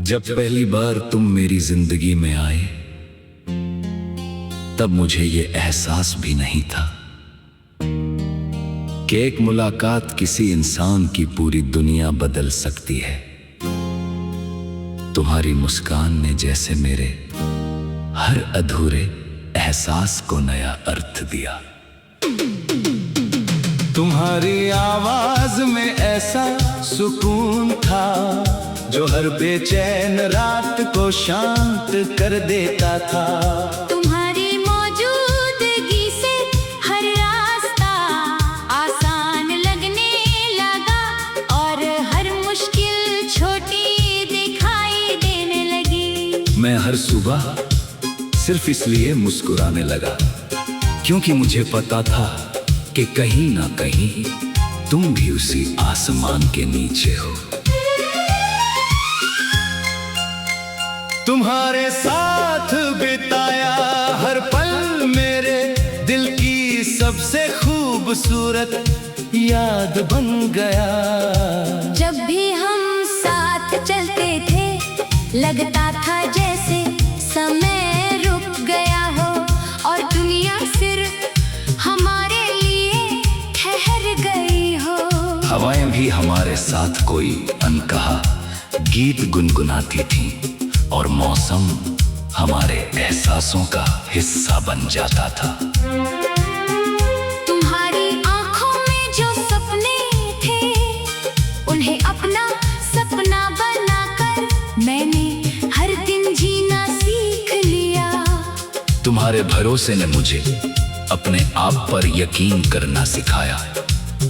जब पहली बार तुम मेरी जिंदगी में आए, तब मुझे ये एहसास भी नहीं था कि एक मुलाकात किसी इंसान की पूरी दुनिया बदल सकती है। तुम्हारी मुस्कान ने जैसे मेरे हर अधूरे एहसास को नया अर्थ दिया। तुम्हारी आवाज में ऐसा सुकून था जो हर बेचैन रात को शांत कर देता था। तुम्हारी मौजूदगी से हर रास्ता आसान लगने लगा और हर मुश्किल छोटी दिखाई देने लगी। मैं हर सुबह सिर्फ इसलिए मुस्कुराने लगा क्योंकि मुझे पता था कि कहीं ना कहीं तुम भी उसी आसमान के नीचे हो। तुम्हारे साथ बिताया हर पल मेरे दिल की सबसे खूबसूरत याद बन गया। जब भी हम साथ चलते थे लगता था जैसे समय रुक गया हो और दुनिया सिर्फ हमारे लिए ठहर गई हो। हवाएं भी हमारे साथ कोई अनकहा गीत गुनगुनाती थीं और मौसम हमारे एहसासों का हिस्सा बन जाता था। तुम्हारी आंखों में जो सपने थे उन्हें अपना सपना बनाकर मैंने हर दिन जीना सीख लिया। तुम्हारे भरोसे ने मुझे अपने आप पर यकीन करना सिखाया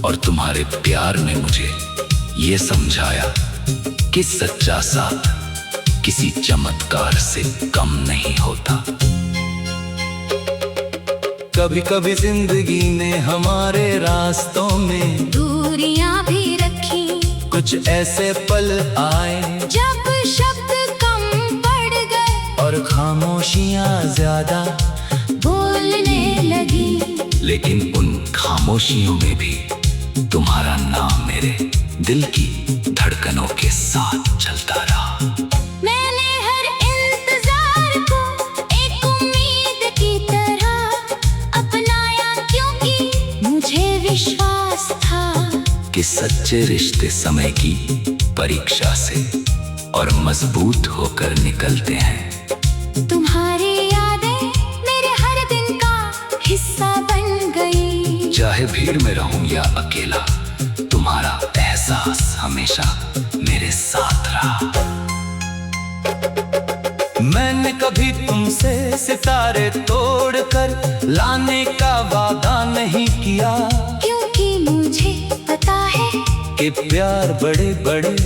और तुम्हारे प्यार ने मुझे ये समझाया कि सच्चा साथ किसी चमत्कार से कम नहीं होता। कभी कभी जिंदगी ने हमारे रास्तों में दूरियां भी रखी, कुछ ऐसे पल आए जब शब्द कम पड़ गए और खामोशियां ज्यादा बोलने लगी। लेकिन उन खामोशियों में भी तुम्हारा नाम मेरे दिल की धड़कनों के साथ चलता रहा। मैंने हर इंतजार को एक उम्मीद की तरह अपनाया क्योंकि मुझे विश्वास था कि सच्चे रिश्ते समय की परीक्षा से और मजबूत होकर निकलते हैं। तुम्हारी यादें मेरे हर दिन का हिस्सा बन गई। चाहे भीड़ में रहूं या अकेला, तुम्हारा एहसास हमेशा मेरे साथ रहा। मैंने कभी तुमसे सितारे तोड़कर लाने का वादा नहीं किया क्योंकि मुझे पता है कि प्यार बड़े बड़े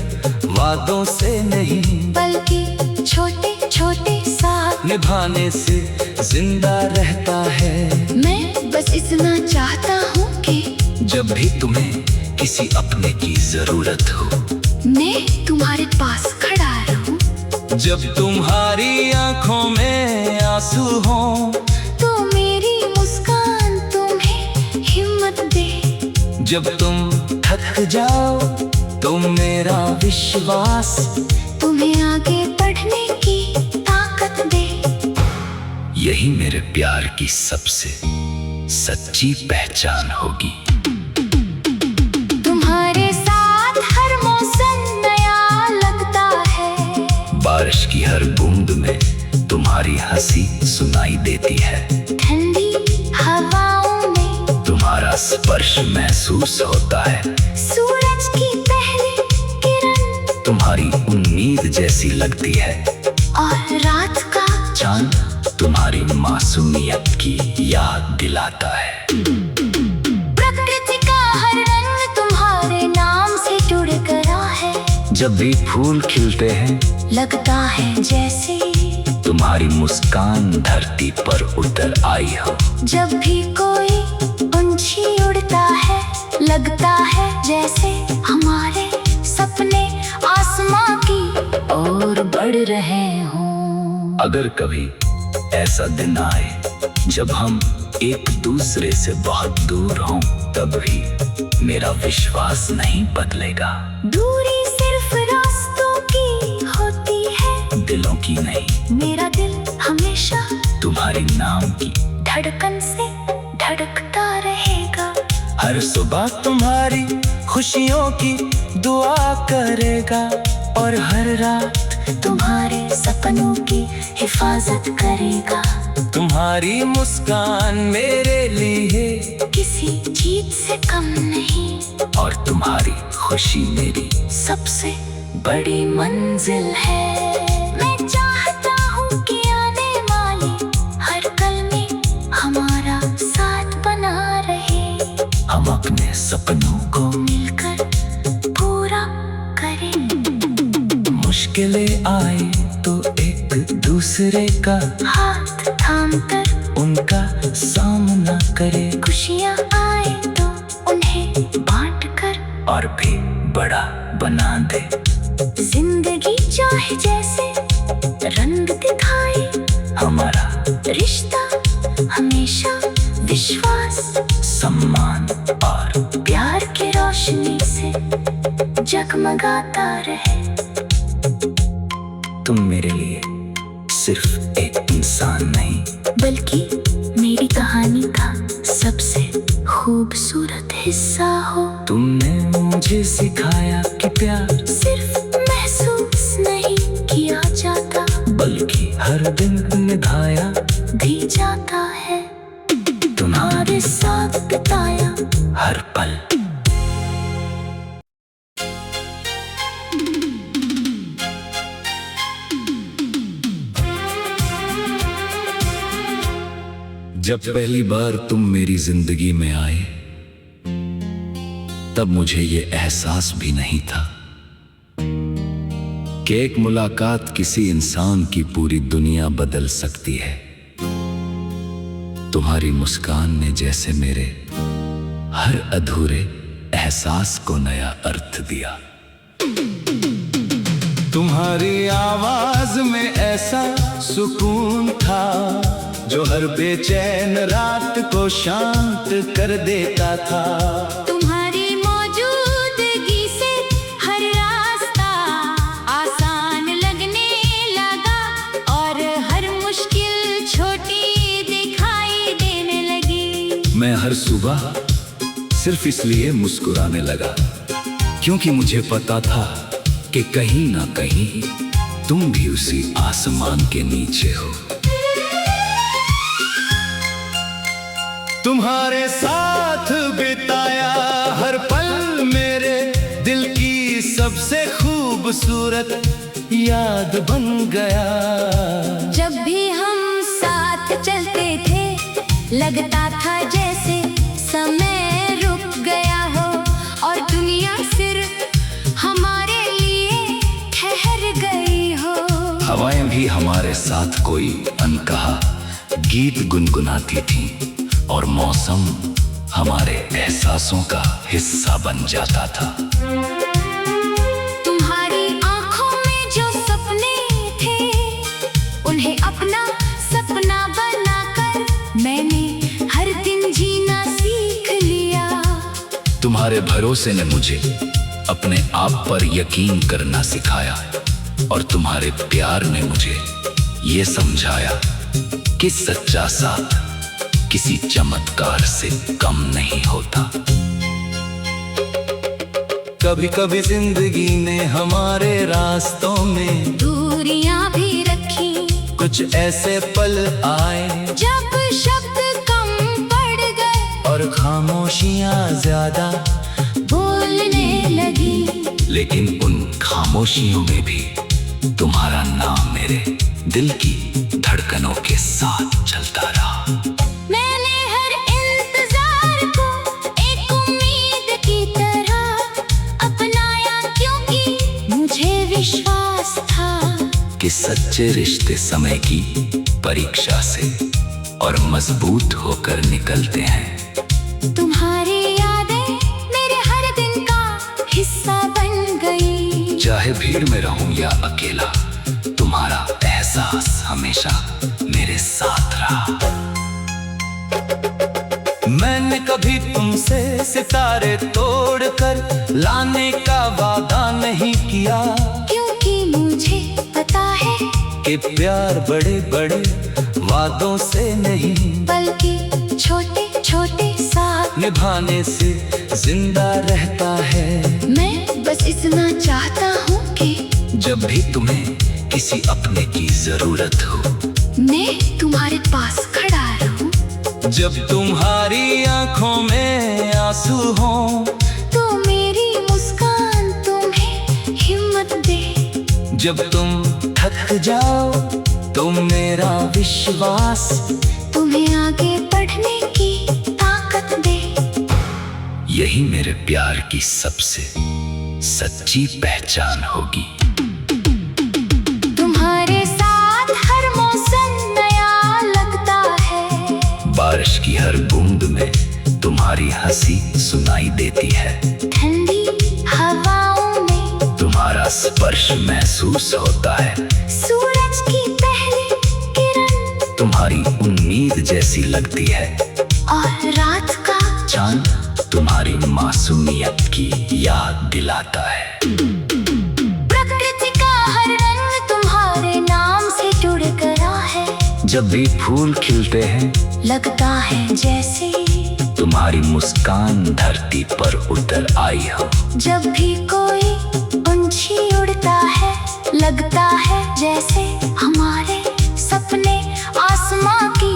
वादों से नहीं बल्कि छोटे छोटे साथ निभाने से जिंदा रहता है। मैं बस इतना चाहता हूँ कि जब भी तुम्हें किसी अपने की जरूरत हो, मैं तुम्हारे पास खड़ा रहूं। जब तुम्हारी आंखों में आंसू हो तो मेरी मुस्कान तुम्हें हिम्मत दे। जब तुम थक जाओ तो मेरा विश्वास तुम्हें आगे बढ़ने की ताकत दे। यही मेरे प्यार की सबसे सच्ची पहचान होगी। तुम्हारे साथ हर मौसम नया लगता है, बारिश की हर बूंद में तुम्हारी हंसी सुनाई देती है। ठंडी हवाओं में तुम्हारा स्पर्श महसूस होता है। सूरज की पहली किरण तुम्हारी उम्मीद जैसी लगती है और रात का चांद तुम्हारी मासूमियत की याद दिलाता है। प्रकृति का हर रंग तुम्हारे नाम से जुड़ गया है। जब भी फूल खिलते हैं लगता है जैसे तुम्हारी मुस्कान धरती पर उतर आई हो। जब भी कोई पंछी उड़ता है लगता है जैसे हमारे सपने आसमां की ओर बढ़ रहे हों। अगर कभी ऐसा दिन आए जब हम एक दूसरे से बहुत दूर हों, तब भी मेरा विश्वास नहीं बदलेगा। दूरी सिर्फ रास्तों की होती है, दिलों की नहीं, मेरा दिल हमेशा तुम्हारे नाम की धड़कन से धड़कता रहेगा। हर सुबह तुम्हारी खुशियों की दुआ करेगा और हर रात तुम्हारे सपनों की हिफाजत करेगा। तुम्हारी मुस्कान मेरे लिए किसी चीज से कम नहीं, और तुम्हारी खुशी मेरी सबसे बड़ी मंजिल है। मैं चाहता हूँ कि आने वाले हर पल में हमारा साथ बना रहे, हम अपने सपनों को मिलकर पूरा करें। मुश्किलें आए तो एक दूसरे का हाथ थामकर उनका सामना करे, खुशियाँ आए तो उन्हें बांट कर और भी बड़ा बना दे। जिंदगी चाहे जैसे रंग दिखाए, हमारा रिश्ता हमेशा विश्वास सम्मान और प्यार की रोशनी से जगमगाता रहे। तुम मेरे लिए सिर्फ एक इंसान नहीं, बल्कि मेरी कहानी का सबसे खूबसूरत हिस्सा हो। तुमने मुझे सिखाया कि प्यार सिर्फ महसूस नहीं किया जाता, बल्कि हर दिन निभाया भी जाता है। तुम्हारे साथ बिताया हर पल जब पहली बार तुम मेरी जिंदगी में आए, तब मुझे ये एहसास भी नहीं था कि एक मुलाकात किसी इंसान की पूरी दुनिया बदल सकती है। तुम्हारी मुस्कान ने जैसे मेरे हर अधूरे एहसास को नया अर्थ दिया। तुम्हारी आवाज में ऐसा सुकून था जो हर बेचैन रात को शांत कर देता था। तुम्हारी मौजूदगी से हर रास्ता आसान लगने लगा और हर मुश्किल छोटी दिखाई देने लगी। मैं हर सुबह सिर्फ इसलिए मुस्कुराने लगा क्योंकि मुझे पता था कि कहीं ना कहीं तुम भी उसी आसमान के नीचे हो। तुम्हारे साथ बिताया हर पल मेरे दिल की सबसे खूबसूरत याद बन गया। जब भी हम साथ चलते थे, लगता था जैसे समय रुक गया हो और दुनिया सिर्फ हमारे लिए ठहर गई हो। हवाएं भी हमारे साथ कोई अनकहा गीत गुनगुनाती थीं और मौसम हमारे एहसासों का हिस्सा बन जाता था। तुम्हारी आंखों में जो सपने थे, उन्हें अपना सपना बनाकर मैंने हर दिन जीना सीख लिया। तुम्हारे भरोसे ने मुझे अपने आप पर यकीन करना सिखाया और तुम्हारे प्यार ने मुझे ये समझाया कि सच्चा साथ किसी चमत्कार से कम नहीं होता। कभी कभी जिंदगी ने हमारे रास्तों में दूरियां भी रखी, कुछ ऐसे पल आए जब शब्द कम पड़ गए और खामोशियां ज्यादा बोलने लगी। लेकिन उन खामोशियों में भी तुम्हारा नाम मेरे दिल की धड़कनों के साथ चलता रहा। मैंने हर इंतजार को एक उम्मीद की तरह अपनाया, क्योंकि मुझे विश्वास था कि सच्चे रिश्ते समय की परीक्षा से और मजबूत होकर निकलते हैं। तुम्हारी यादें मेरे हर दिन का हिस्सा बन गई। चाहे भीड़ में रहूं या अकेला, तुम्हारा एहसास हमेशा मेरे साथ रहा। मैंने कभी तुमसे सितारे तोड़कर लाने का वादा नहीं किया, क्योंकि मुझे पता है कि प्यार बड़े बड़े वादों से नहीं, बल्कि छोटे छोटे साथ निभाने से जिंदा रहता है। मैं बस इतना चाहता हूँ कि जब भी तुम्हें किसी अपने की जरूरत हो, मैं तुम्हारे पास खड़ा रहूं। जब तुम्हारी आंखों में आंसू हो, तो मेरी मुस्कान तुम्हें हिम्मत दे। जब तुम थक जाओ तो मेरा विश्वास तुम्हें आगे बढ़ने की ताकत दे। यही मेरे प्यार की सबसे सच्ची पहचान होगी। तुम्हारे साथ हर मौसम नया लगता है, बारिश की हर बूंद में तुम्हारी हंसी सुनाई देती है। ठंडी हवाओं में तुम्हारा स्पर्श महसूस होता है। सूरज की पहली किरण तुम्हारी उम्मीद जैसी लगती है। और रात का चांद तुम्हारी मासूमियत की याद दिलाता है। प्रकृति का हर रंग तुम्हारे नाम से जुड़ गया है। जब भी फूल खिलते हैं, लगता है जैसे तुम्हारी मुस्कान धरती पर उतर आई हो। जब भी कोई पंछी उड़ता है, लगता है जैसे हमारे सपने आसमां की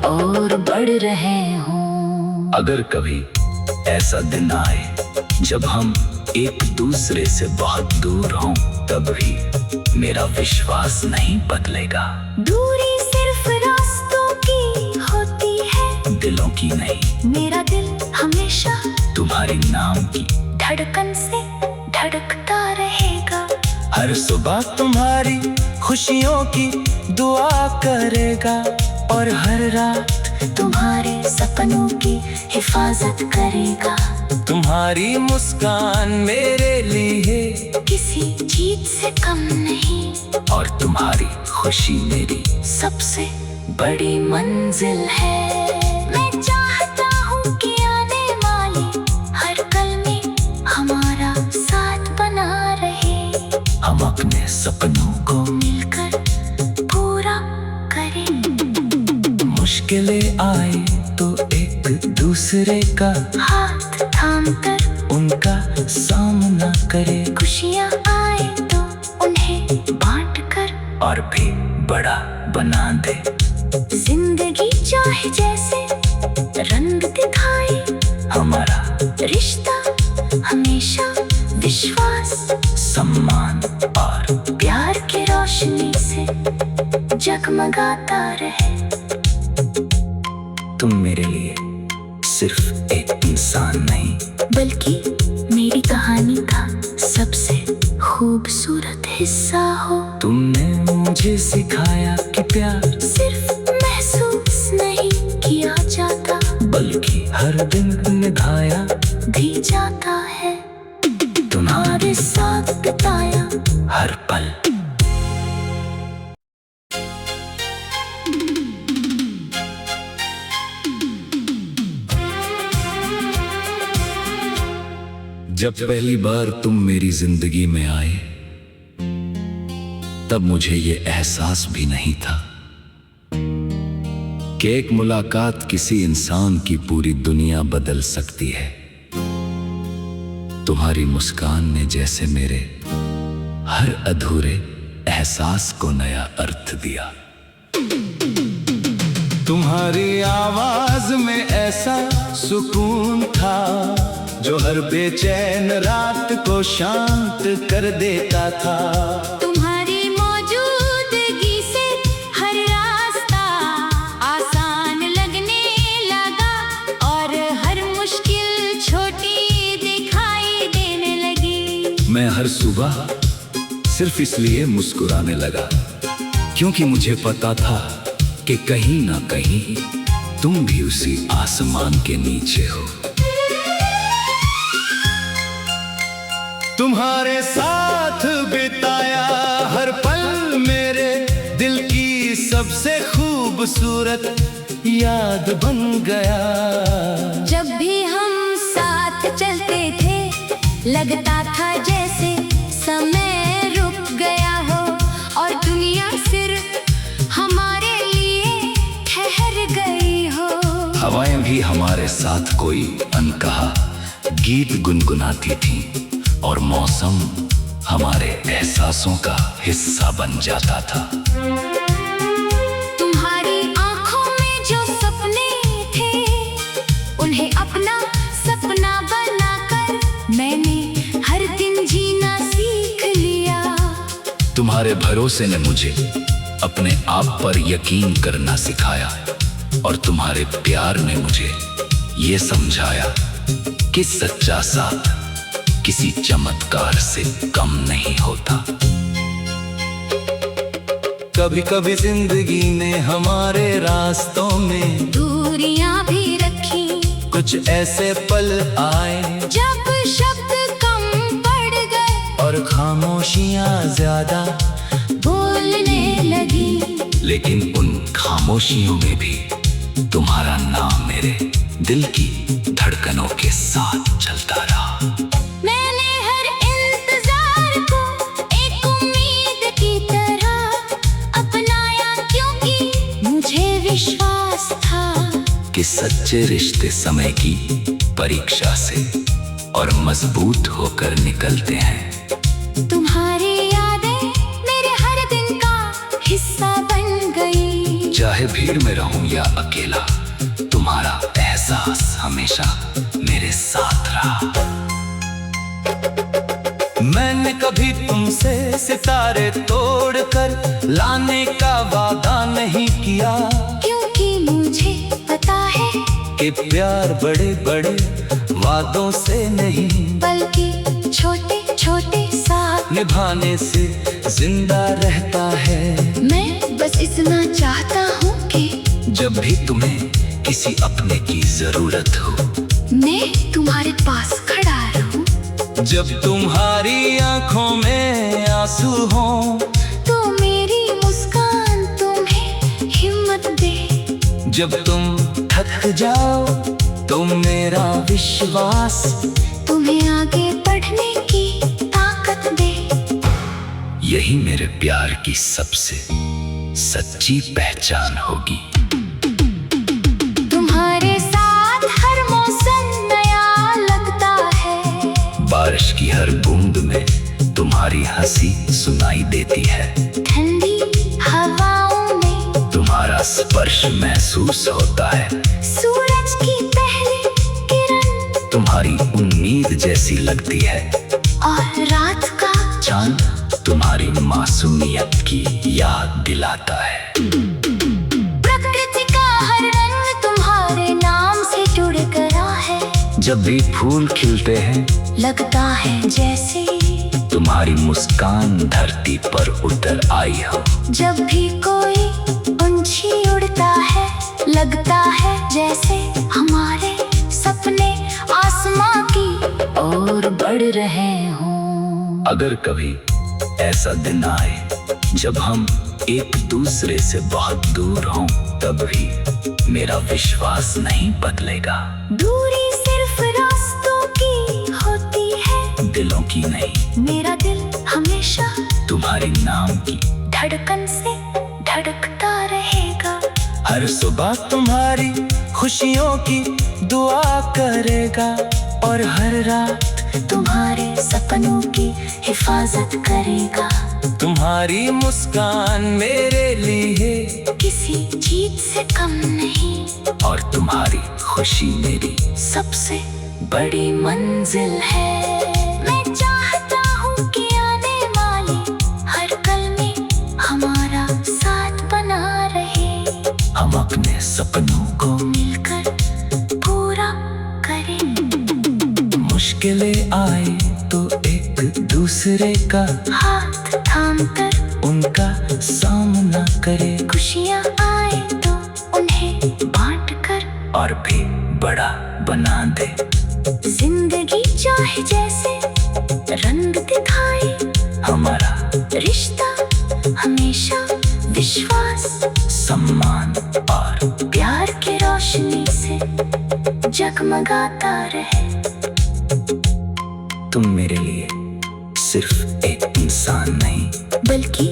ओर बढ़ रहे हों। अगर कभी ऐसा दिन आए जब हम एक दूसरे से बहुत दूर हों, तब भी मेरा विश्वास नहीं बदलेगा। दूरी सिर्फ रास्तों की होती है, दिलों की नहीं। मेरा दिल हमेशा तुम्हारे नाम की धड़कन से धड़कता रहेगा। हर सुबह तुम्हारी खुशियों की दुआ करेगा, और हर रात तुम्हारे सपनों की हिफाजत करेगा। तुम्हारी मुस्कान मेरे लिए किसी चीज से कम नहीं, और तुम्हारी खुशी मेरी सबसे बड़ी मंजिल है। मैं चाहता हूँ कि आने वाले हर पल में हमारा साथ बना रहे। हम अपने सपनों को मिलकर पूरा करें। मुश्किलें आए तो एक दूसरे का हाथ थाम कर उनका सामना करे, खुशियाँ आए तो उन्हें बांट कर और भी बड़ा बना दे। जिंदगी चाहे जैसे रंग दिखाए, हमारा रिश्ता हमेशा विश्वास सम्मान और प्यार की रोशनी से जगमगाता रहे। तुम मेरे लिए सिर्फ एक इंसान नहीं, बल्कि मेरी कहानी का सबसे खूबसूरत हिस्सा हो। तुमने मुझे सिखाया कि प्यार सिर्फ महसूस नहीं किया जाता, बल्कि हर दिन निभाया भी जाता है। तुम्हारे साथ बिताया हर पल। जब पहली बार तुम मेरी जिंदगी में आए, तब मुझे ये एहसास भी नहीं था कि एक मुलाकात किसी इंसान की पूरी दुनिया बदल सकती है। तुम्हारी मुस्कान ने जैसे मेरे हर अधूरे एहसास को नया अर्थ दिया। तुम्हारी आवाज में ऐसा सुकून था जो हर बेचैन रात को शांत कर देता था। तुम्हारी मौजूदगी से हर रास्ता आसान लगने लगा, और हर मुश्किल छोटी दिखाई देने लगी। मैं हर सुबह सिर्फ इसलिए मुस्कुराने लगा क्योंकि मुझे पता था कि कहीं ना कहीं तुम भी उसी आसमान के नीचे हो। तुम्हारे साथ बिताया हर पल मेरे दिल की सबसे खूबसूरत याद बन गया। जब भी हम साथ चलते थे, लगता था जैसे समय रुक गया हो, और दुनिया सिर्फ हवाएं भी हमारे साथ कोई अनकहा गीत गुनगुनाती थीं और मौसम हमारे एहसासों का हिस्सा बन जाता था। तुम्हारी आंखों में जो सपने थे, उन्हें अपना सपना बनाकर मैंने हर दिन जीना सीख लिया। तुम्हारे भरोसे ने मुझे अपने आप पर यकीन करना सिखाया और तुम्हारे प्यार ने मुझे ये समझाया कि सच्चा साथ किसी चमत्कार से कम नहीं होता। कभी कभी जिंदगी ने हमारे रास्तों में दूरियां भी रखी, कुछ ऐसे पल आए जब शब्द कम पड़ गए और खामोशियां ज्यादा बोलने लगी। लेकिन उन खामोशियों में भी तुम्हारा नाम मेरे दिल की धड़कनों के साथ चलता रहा। मैंने हर इंतजार को एक उम्मीद की तरह अपनाया, क्योंकि मुझे विश्वास था कि सच्चे रिश्ते समय की परीक्षा से और मजबूत होकर निकलते हैं। तुम्हारी यादें मेरे हर दिन का हिस्सा बन गई। चाहे भीड़ में रहूं या अकेला, तुम्हारा एहसास हमेशा मेरे साथ रहा। मैंने कभी तुमसे सितारे तोड़कर लाने का वादा नहीं किया, क्योंकि मुझे पता है कि प्यार बड़े बड़े वादों से नहीं बल्कि छोटे छोटे साथ निभाने से जिंदा रहता है। मैं बस इतना चाहता हूँ कि जब भी तुम्हें किसी अपने की जरूरत हो, मैं तुम्हारे पास खड़ा रहूं। जब तुम्हारी आंखों में आंसू हो तो मेरी मुस्कान तुम्हें हिम्मत दे। जब तुम थक जाओ तो मेरा विश्वास तुम्हें आगे बढ़ने की ताकत दे। यही मेरे प्यार की सबसे सच्ची पहचान होगी। तुम्हारे साथ हर मौसम नया लगता है। बारिश की हर बूंद में तुम्हारी हंसी सुनाई देती है। ठंडी हवाओं में तुम्हारा स्पर्श महसूस होता है। सूरज की पहली किरण तुम्हारी उम्मीद जैसी लगती है और रात का चांद तुम्हारी मासूमियत की याद दिलाता है। प्रकृति का हर रंग तुम्हारे नाम से जुड़ गया है। जब भी फूल खिलते हैं लगता है जैसे तुम्हारी मुस्कान धरती पर उतर आई हो। जब भी कोई पंछी उड़ता है लगता है जैसे हमारे सपने आसमां की ओर बढ़ रहे हों। अगर कभी ऐसा दिन आए जब हम एक दूसरे से बहुत दूर हों, तब भी मेरा विश्वास नहीं बदलेगा। दूरी सिर्फ रास्तों की होती है, दिलों की नहीं। मेरा दिल हमेशा तुम्हारे नाम की धड़कन से धड़कता रहेगा। हर सुबह तुम्हारी खुशियों की दुआ करेगा और हर रात तुम्हारे सपनों की हिफाजत करेगा। तुम्हारी मुस्कान मेरे लिए किसी चीज से कम नहीं और तुम्हारी खुशी मेरी सबसे बड़ी मंजिल है। मैं चाहता हूँ कि आने वाले हर पल में हमारा साथ बना रहे। हम अपने सपनों को मिलकर पूरा करें। मुश्किलें आए तो एक दूसरे का हाथ थामकर उनका सामना करे। खुशियाँ आए तो उन्हें बांट कर और भी बड़ा बना दे। जिंदगी चाहे जैसे रंग दिखाए, हमारा रिश्ता हमेशा विश्वास सम्मान और प्यार की रोशनी से जगमगाता रहे। तुम मेरे लिए सिर्फ एक इंसान नहीं, बल्कि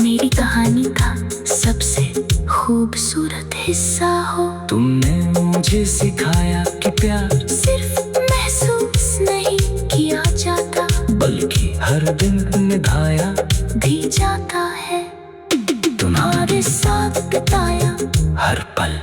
मेरी कहानी का सबसे खूबसूरत हिस्सा हो। तुमने मुझे मुझे सिखाया कि प्यार सिर्फ महसूस नहीं किया जाता, बल्कि हर दिन निभाया भी जाता है। तुम्हारे साथ बिताया हर पल